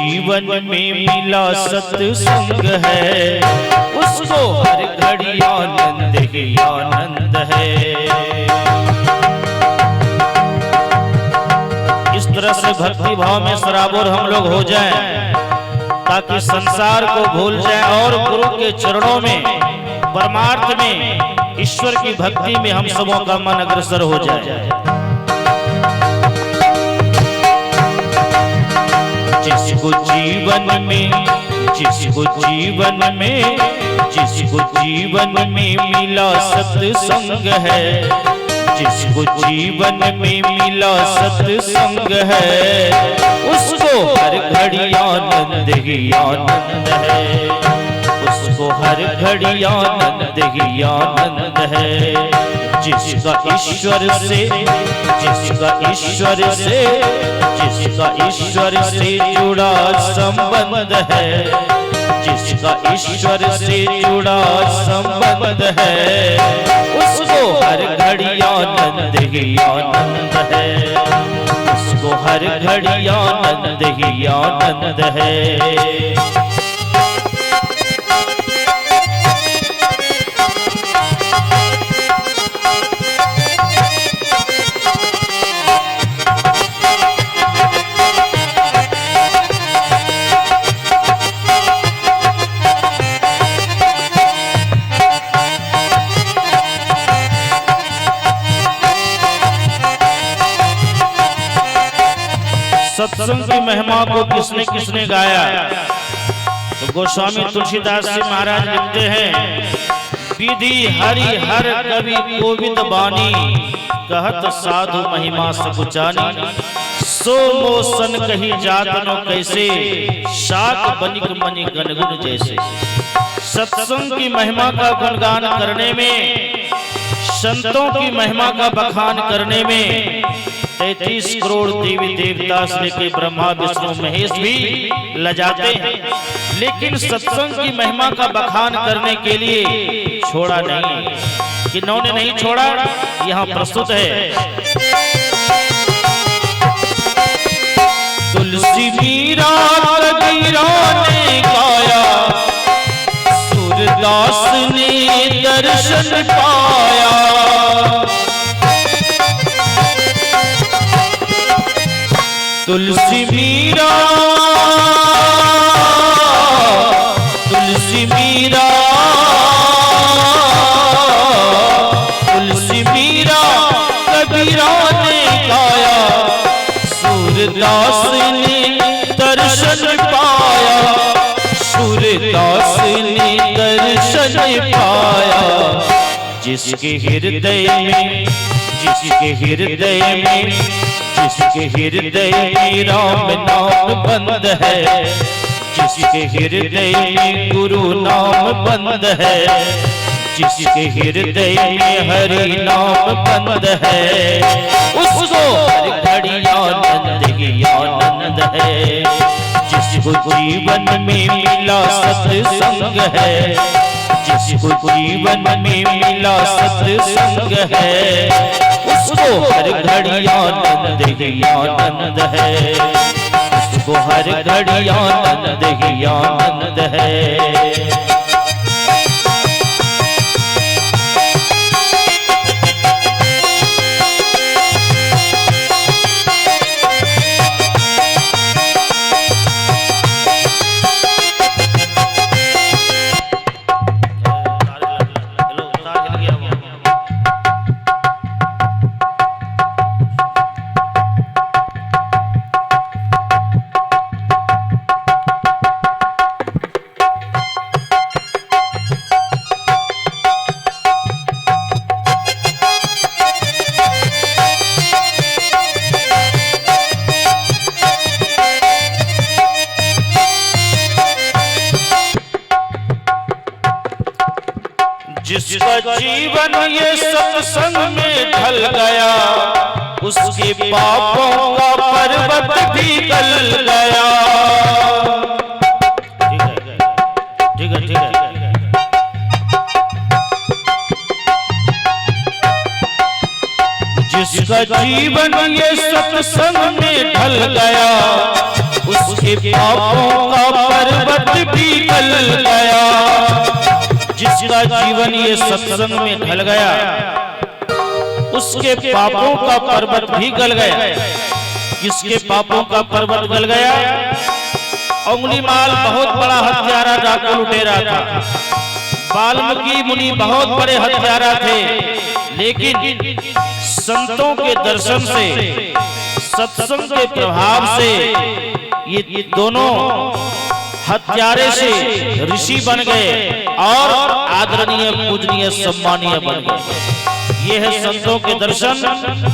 जीवन में मिला सत्संग है, उसको हर घड़ी आनंद ही आनंद है। इस तरह से भक्ति भाव में सराबोर हम लोग हो जाएं, ताकि संसार को भूल जाएं और गुरु के चरणों में, परमार्थ में, ईश्वर की भक्ति में हम सबों का मन अग्रसर हो जाए। जिसको जीवन में, जिसको जीवन में, जिसको जीवन में मिला सत्संग है, जिसको जीवन में मिला सत्संग है, उसको हर घड़ी आनंद ही आनंद है, उसको हर घड़ी आनंद ही आनंद है। जिसका ईश्वर से, जिसका ईश्वर से, जिसका ईश्वर से जुड़ा संबंध है, जिसका ईश्वर से जुड़ा संबंध है, उसको हर घड़ी आनंद ही आनंद है, उसको हर घड़ी आनंद ही आनंद है। सत्संग की महिमा को किसने किसने गाया? तो गोस्वामी तुलसीदास जी महाराज लिखते हैं, विधि हरि हर कवि कोविद बानी, कहत साधु महिमा सकुचानी, सो मोसन कही जातनो कैसे, शाक बनिक मणि गनगुन जैसे। सत्संग की महिमा का गुणगान करने में, संतों की महिमा का बखान करने में 33 करोड़ देवी देवता से लेकर ब्रह्मा विष्णु महेश भी लजाते हैं, लेकिन सत्संग की महिमा का बखान करने के लिए छोड़ा नहीं। किन्होंने नहीं छोड़ा, यहाँ प्रस्तुत है। तुलसी मीरा कबीरा ने गाया, सूरदास ने दर्शन पाया, तुलसी मीरा, तुलसी मीरा, तुलसी मीरा कबीरा ने गाया, सूरदास ने दर्शन पाया, सूरदास ने दर्शन पाया। जिसके हृदय में, जिसके हृदय में, जिसके हृदय में राम नाम बंद है, जिसके हृदय में गुरु नाम बंद है, जिसके हृदय में हरि नाम बंद है, उसको हर घड़ी आनंद ही आनंद है। जिसको जीवन में मिला सत्संग है, जिसको जीवन में मिला सत्संग है, उसको हर घड़ी आनंद ही आनंद है, उसको हर घड़ी आनंद ही आनंद है। जिसका जीवन ये सत्संग में ढल गया, उसके पापों का पर्वत भी गल गया। ठीक है, ठीक है। जिसका जीवन ये सत्संग में ढल गया, उसके पापों का पर्वत भी गल गया। जिसका जीवन ये सत्संग में ढल गया उसके पापों का पर्वत भी गल गया। किसके पापों का पर्वत गल गया? अंगुलीमाल बहुत बड़ा हत्यारा डाकू लुटेरा था। वाल्मीकि मुनि बहुत बड़े हत्यारा थे, लेकिन संतों के दर्शन से, सत्संग के प्रभाव से ये दोनों हत्यारे से ऋषि बन गए और आदरणीय, पूजनीय, सम्मानीय बन गए। ये है संतों के दर्शन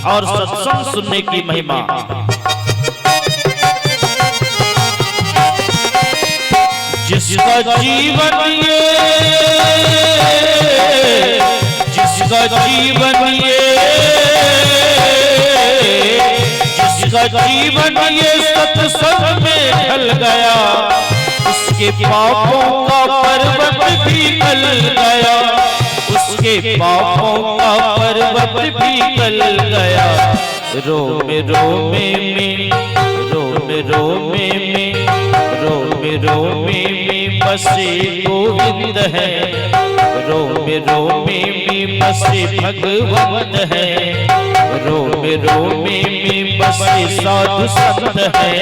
और सत्संग सुनने की महिमा। जिसका जीवन ये, जिसका जीवन ये, जिसका जीवन ये सत्संग में ढल गया उसके पापों का पर्वत भी गल गया। उसके पापों का पर्वत भी गल गया। रोमे रोमे में, रोमे रोमे में, रोमे रोमे में बसे गोविंद है। रोमे रोमे में बसे भगवंत है। रोमे रोमे में बसे साधु संत है।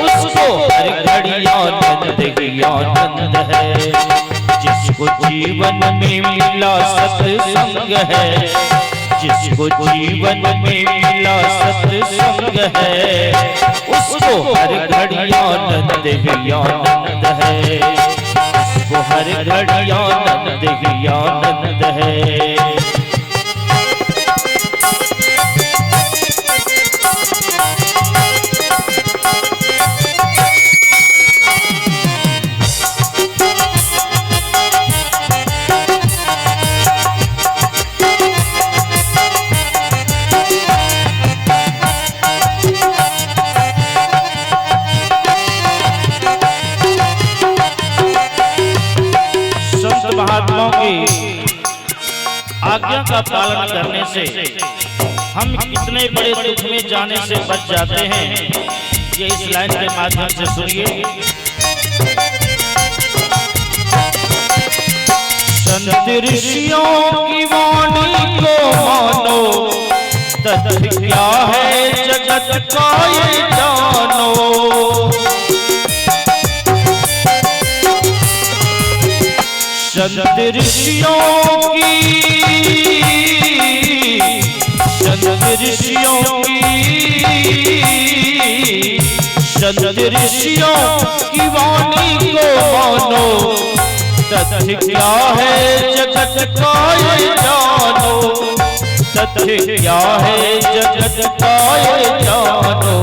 उसको हर घड़ी आनंद ही आनंद है। जिसको जीवन में मिला सत्संग है, जिसको जीवन में मिला सत्संग है, उसको हर घड़ी आनंद ही आनंद है। उसको हर घड़ी आनंद ही आनंद है। महात्माओं की आज्ञा का पालन करने से हम कितने बड़े दुख में जाने से बच जाते हैं, ये इस लाइन के माध्यम से सुनिए। संत ऋषियों की वाणी को मानो, तथ्य क्या है जगत का ये जानो। संत ऋषियों की, संत ऋषियों की, संत ऋषियों की वाणी को मानो, तथ्य क्या है जगत का ये जानो। तथ्य क्या है जगत का ये जानो।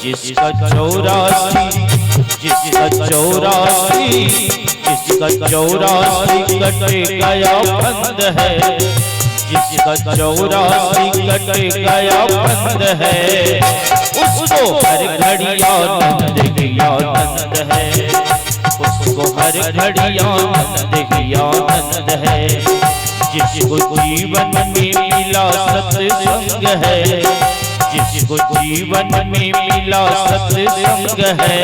जिसका 84, जिसका 84, जिसका 84 कटे गया बंद है। जिसका 84 कटे गया बंद है, उसको हर घड़ी आनंद ही आनंद है। उसको हर घड़ी आनंद ही आनंद है। जिसको जीवन में मिला सत्संग है, जिसको जीवन में मिला सत्संग है,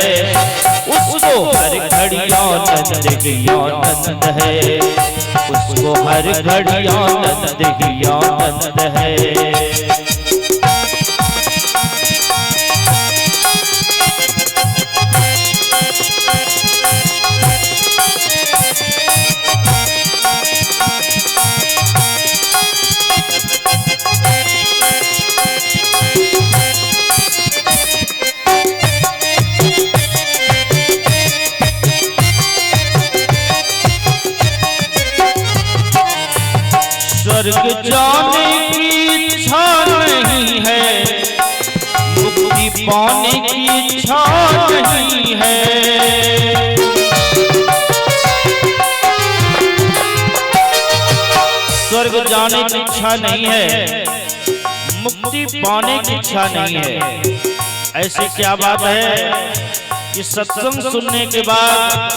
उसको हर घड़ी आनंद ही आनंद है। उसको हर घड़ी आनंद ही आनंद है। स्वर्ग जाने की इच्छा नहीं है, मुक्ति पाने की इच्छा नहीं है। स्वर्ग जाने की इच्छा नहीं है, मुक्ति पाने की इच्छा नहीं है। ऐसी क्या बात है कि सत्संग सुनने के बाद,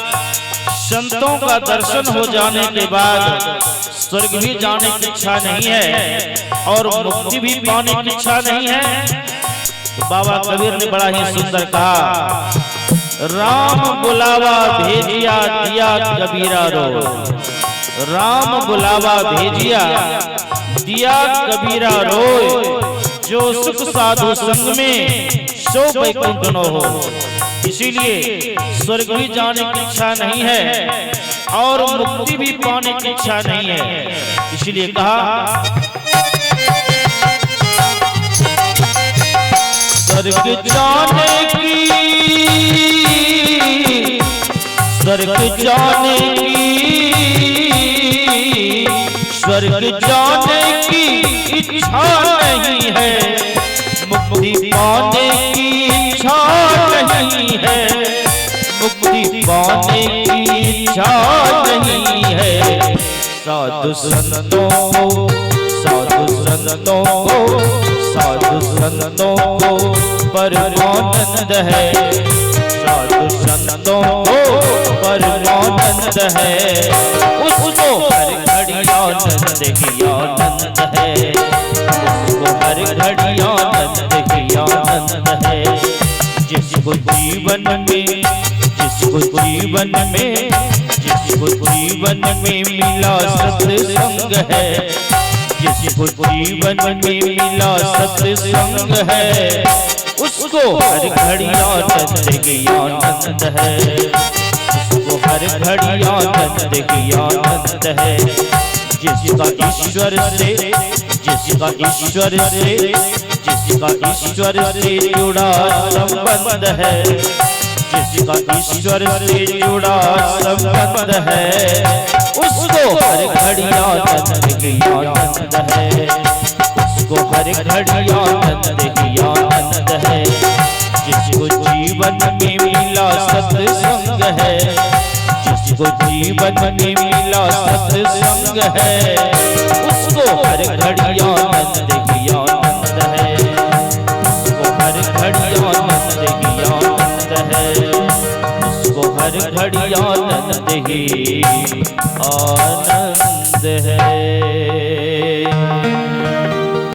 संतों का दर्शन हो जाने के बाद स्वर्ग भी जाने की इच्छा नहीं है और मुक्ति भी पाने की इच्छा नहीं है। तो बाबा कबीर ने बड़ा ही सुंदर कहा, राम बुलावा भेजिया दिया कबीरा रो, राम बुलावा भेजिया दिया कबीरा रोय, जो सुख साधु संग में सो वैकुंठ न हो। इसीलिए स्वर्ग भी जाने की इच्छा नहीं है और मुक्ति भी पाने की इच्छा नहीं है। इसलिए कहा, स्वर्ग जाने की, स्वर्ग जाने की, स्वर्ग जाने की इच्छा नहीं है, मुक्ति पाने की इच्छा नहीं है, मुक्ति पाने की इच्छा नहीं है। साधु संतों को, साधु संतों को, साधु संतों को परमानंद है, साधु संतों को परमानंद है, उसको हर घड़ी आनंद ही आनंद है, उसको हर घड़ी आनंद ही आनंद है। जिसको जीवन में, जिसको जीवन में, जिसको जीवन में मिला सत्संग है, जिसको जीवन में मिला सत्संग है, उसको हर घड़ी आनंद ही आनंद है, उसको हर घड़ी आनंद ही आनंद है। जिसका ईश्वर से, जिसका ईश्वर से, जिसका ईश्वर से जुड़ा संबंध है, जिसका ईश्वर से जुड़ा संबंध है, उसको हर घड़ी आनंद ही आनंद है, उसको हर घड़ी आनंद ही आनंद है। जिसको जीवन में मिला सत्संग है, जिसको जीवन में मिला सत्संग है, उसको हर घड़ी आनंद ही आनंद है, उसको हर घड़ी आनंद ही आनंद है, उसको हर घड़ी आनंद ही आनंद है।